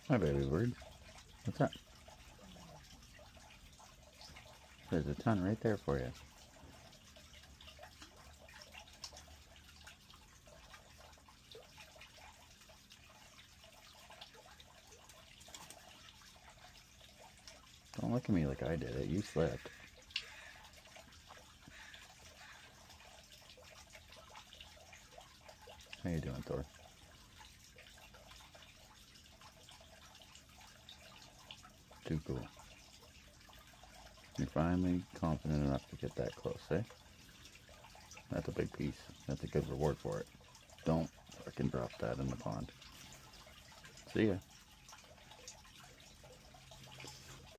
Hi, baby bird. What's up? There's a ton right there for you. Don't look at me like I did it. You slipped. How you doing, Thor? Too cool. You're finally confident enough to get that close, eh? That's a big piece. That's a good reward for it. Don't fucking drop that in the pond. See ya.